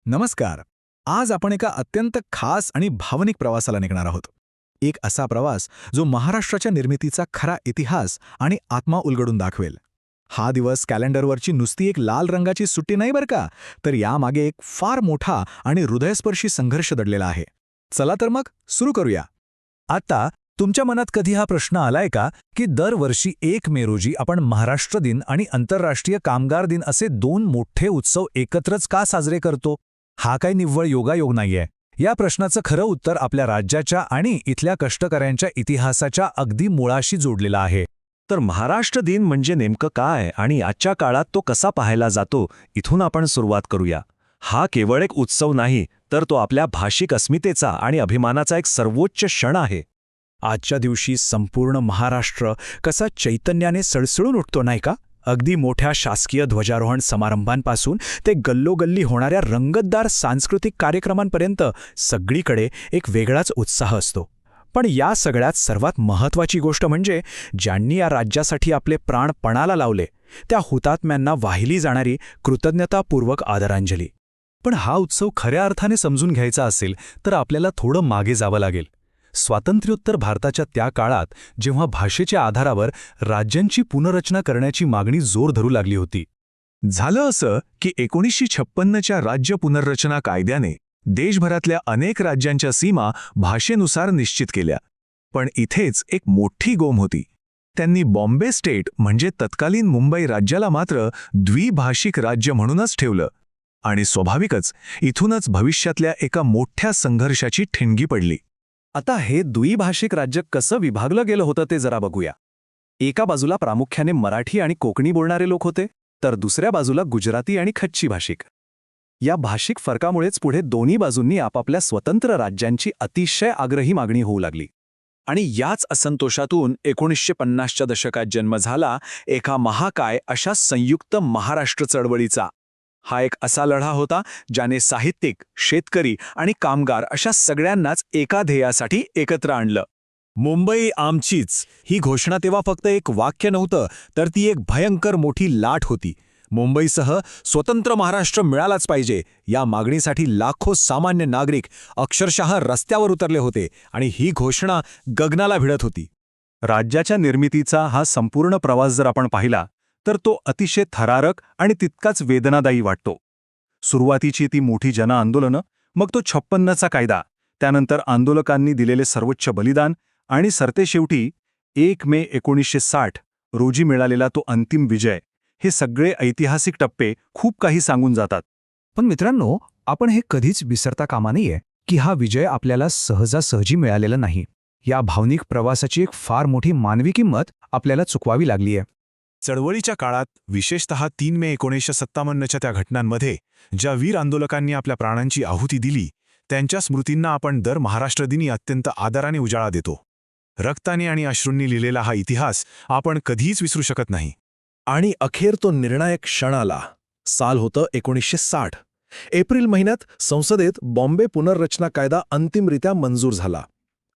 नमस्कार. आज आपण एका अत्यंत खास आणि भावनिक प्रवासाला निघणार आहोत. एक असा प्रवास जो महाराष्ट्राच्या निर्मितीचा खरा इतिहास आणि आत्मा उलगडून दाखवेल. हा दिवस कॅलेंडरवरची नुसती एक लाल रंगाची सुट्टी नाही बरं का, तर यामागे एक फार मोठा आणि हृदयस्पर्शी संघर्ष दडलेला आहे. चला तर मग सुरू करूया. आता तुमच्या मनात कधी हा प्रश्न आलाय का की दरवर्षी 1 मे रोजी आपण महाराष्ट्र दिन आणि आंतरराष्ट्रीय कामगार दिन असे दोन मोठे उत्सव एकत्रच का साजरे करतो? हा काही निव्वळ योगायोग नाहीये. या प्रश्नाचं खरं उत्तर आपल्या राज्याच्या आणि इथल्या कष्टकऱ्यांच्या इतिहासाच्या अगदी मुळाशी जोडलेलं आहे. तर महाराष्ट्र दिन म्हणजे नेमकं काय आणि आजच्या काळात तो कसा पाहायला जातो, इथून आपण सुरुवात करूया. हा केवळ एक उत्सव नाही, तर तो आपल्या भाषिक अस्मितेचा आणि अभिमानाचा एक सर्वोच्च क्षण आहे. आजच्या दिवशी संपूर्ण महाराष्ट्र कसा चैतन्याने सळसळून उठतो नाही का? अगदी मोठ्या शासकीय ध्वजारोहण समारंभांपासून ते गल्लोगल्ली होणाऱ्या रंगतदार सांस्कृतिक कार्यक्रमांपर्यंत सगळीकडे एक वेगळाच उत्साह असतो. पण या सगळ्यात सर्वात महत्त्वाची गोष्ट म्हणजे ज्यांनी या राज्यासाठी आपले प्राण पणाला लावले, त्या हुतात्म्यांना वाहिली जाणारी कृतज्ञतापूर्वक आदरांजली. पण हा उत्सव खऱ्या अर्थाने समजून घ्यायचा असेल तर आपल्याला थोडं मागे जावं लागेल. स्वातंत्र्योत्तर भारताच्या त्या काळात जेव्हा भाषेच्या आधारावर राज्यांची पुनर्रचना करण्याची मागणी जोर धरू लागली होती. झालं असं की 1956च्या राज्य पुनर्रचना कायद्याने देशभरातल्या अनेक राज्यांच्या सीमा भाषेनुसार निश्चित केल्या. पण इथेच एक मोठी गोम होती. त्यांनी बॉम्बे स्टेट म्हणजे तत्कालीन मुंबई राज्याला मात्र द्विभाषिक राज्य म्हणूनच ठेवलं. आणि स्वाभाविकच इथूनच भविष्यातल्या एका मोठ्या संघर्षाची ठिणगी पडली. आता हे द्विभाषिक राज्य कसं विभागलं गेलं होतं ते जरा बघूया. एका बाजूला प्रामुख्याने मराठी आणि कोकणी बोलणारे लोक होते, तर दुसऱ्या बाजूला गुजराती आणि कच्छी भाषिक. या भाषिक फरकामुळेच पुढे दोन्ही बाजूंनी आपापल्या स्वतंत्र राज्यांची अतिशय आग्रही मागणी होऊ लागली. आणि याच असंतोषातून 1950च्या दशकात जन्म झाला एका महाकाय अशा संयुक्त महाराष्ट्र चळवळीचा. हा एक असा लढा होता ज्याने साहित्यिक, शेतकरी आणि कामगार अशा सगळ्यांनाच एका ध्येयासाठी एकत्र आणलं. मुंबई आमचीच ही घोषणा तेव्हा फक्त एक वाक्य नव्हतं, तर ती एक भयंकर मोठी लाट होती. मुंबईसह स्वतंत्र महाराष्ट्र मिळालाच पाहिजे या मागणीसाठी लाखो सामान्य नागरिक अक्षरशः रस्त्यावर उतरले होते आणि ही घोषणा गगनाला भिडत होती. राज्याच्या निर्मितीचा हा संपूर्ण प्रवास जर आपण पाहिला तर तो अतिशय थरारक आणि तितकाच वेदनादायी वाटतो. सुरुवातीची ती मोठी जनआंदोलनं, मग तो 56चा कायदा, त्यानंतर आंदोलकांनी दिलेले सर्वोच्च बलिदान आणि सरतेशेवटी 1 मे 1960 रोजी मिळालेला तो अंतिम विजय, हे सगळे ऐतिहासिक टप्पे खूप काही सांगून जातात. पण मित्रांनो, आपण हे कधीच विसरता कामा नये की हा विजय आपल्याला सहजासहजी मिळालेला नाही. या भावनिक प्रवासाची एक फार मोठी मानवी किंमत आपल्याला चुकवावी लागलीय. चळवळीच्या काळात, विशेषतः 3 मे 1957च्या त्या घटनांमध्ये ज्या वीर आंदोलकांनी आपल्या प्राणांची आहुती दिली, त्यांच्या स्मृतींना आपण दर महाराष्ट्र दिनी अत्यंत आदराने उजाळा देतो. रक्ताने आणि अश्रूंनी लिहिलेला हा इतिहास आपण कधीच विसरू शकत नाही. आणि अखेर तो निर्णायक क्षण आला. साल होतं 1960. एप्रिल महिन्यात संसदेत बॉम्बे पुनर्रचना कायदा अंतिमरित्या मंजूर झाला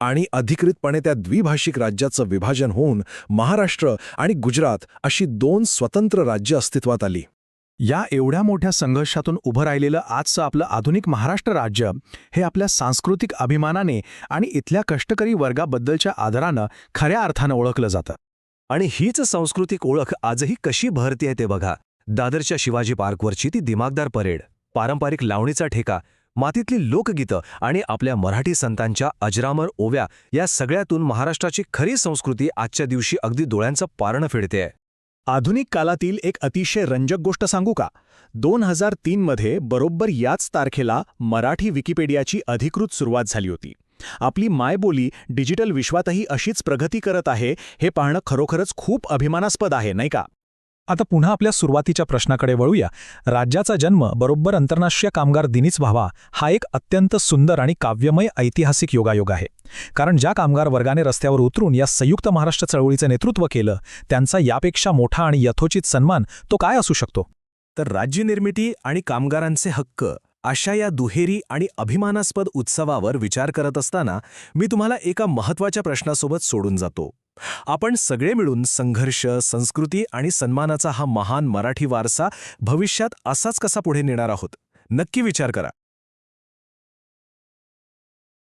आणि अधिकृतपणे त्या द्विभाषिक राज्याचं विभाजन होऊन महाराष्ट्र आणि गुजरात अशी 2 स्वतंत्र राज्य अस्तित्वात आली. या एवढ्या मोठ्या संघर्षातून उभं राहिलेलं आजचं आपलं आधुनिक महाराष्ट्र राज्य हे आपल्या सांस्कृतिक अभिमानाने आणि इथल्या कष्टकरी वर्गाबद्दलच्या आदरानं खऱ्या अर्थानं ओळखलं जातं. आणि हीच सांस्कृतिक ओळख आजही कशी बहरते ते बघा. दादरच्या शिवाजी पार्कवरची ती दिमागदार परेड, पारंपरिक लावणीचा ठेका, मातीतली लोकगीतं आणि आपल्या मराठी संतांच्या अजरामर ओव्या, या सगळ्यातून महाराष्ट्राची खरी संस्कृती आजच्या दिवशी अगदी डोळ्यांचं पारणं फेडतेय. आधुनिक कालातील एक अतिशय रंजक गोष्ट सांगू का? 2003मध्ये बरोबर याच तारखेला मराठी विकिपीडियाची अधिकृत सुरुवात झाली होती. आपली मायबोली डिजिटल विश्वातही अशीच प्रगती करत आहे हे पाहणं खरोखरच खूप अभिमानास्पद आहे, नाही का? आता पुन्हा आपल्या सुरुवातीच्या प्रश्नाकडे वळूया. राज्याचा जन्म बरोबर आंतरराष्ट्रीय कामगार दिनीच व्हावा, हा एक अत्यंत सुंदर आणि काव्यमय ऐतिहासिक योगायोग आहे. कारण ज्या कामगार वर्गाने रस्त्यावर उतरून या संयुक्त महाराष्ट्र चळवळीचं नेतृत्व केलं, त्यांचा यापेक्षा मोठा आणि यथोचित सन्मान तो काय असू शकतो? तर राज्यनिर्मिती आणि कामगारांचे हक्क अशा या दुहेरी आणि अभिमानास्पद उत्सवावर विचार करत असताना मी तुम्हाला एका महत्त्वाच्या प्रश्नासोबत सोडून जातो. आपण सगळे मिळून संघर्ष, संस्कृती आणि सन्मानाचा हा महान मराठी वारसा भविष्यात असाच कसा पुढे नेणार आहोत? नक्की विचार करा.